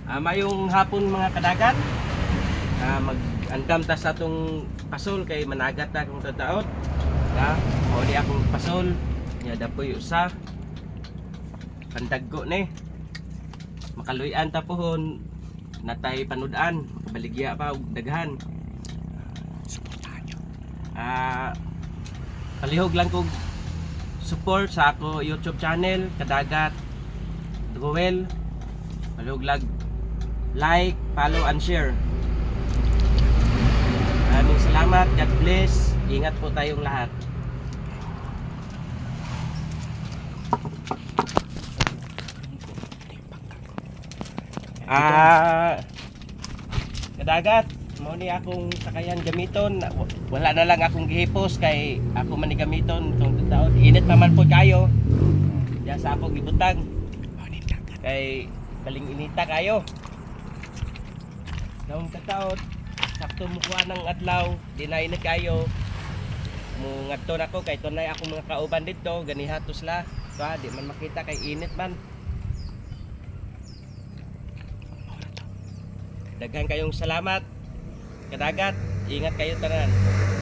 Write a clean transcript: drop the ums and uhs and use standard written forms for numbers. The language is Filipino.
Mayong hapon mga kadagan. Mag-andam ta sa atong pasol kay managat ta akong tadaot. Mao di akong pasol. Nya dapoy usa. Pandaggo ni. Makaluy-an ta pohon natay panudan, baligya pa og daghan. Suportahan nyo. Palihog lang kog support sa ako YouTube channel Kadagat Ruel. Palihog lang like, follow and share. Maraming salamat. God bless. Ingat po tayong lahat. Kadagat, mo ni akong sakayan gamiton. Wala na lang akong gihipos kay ako man ni gamiton tong taon. Init pa man po kayo. Diya sa ako gibutang. Kay kaling inita kayo. Daong kataon, sakto mo kuha ng adlaw, di na init kayo. Mo ngadto nako kay tunay ako mga kauban dito, ganihatos la. Di man makita kay init man. Daghan kayong salamat. Kadagat, ingat kayo tanan.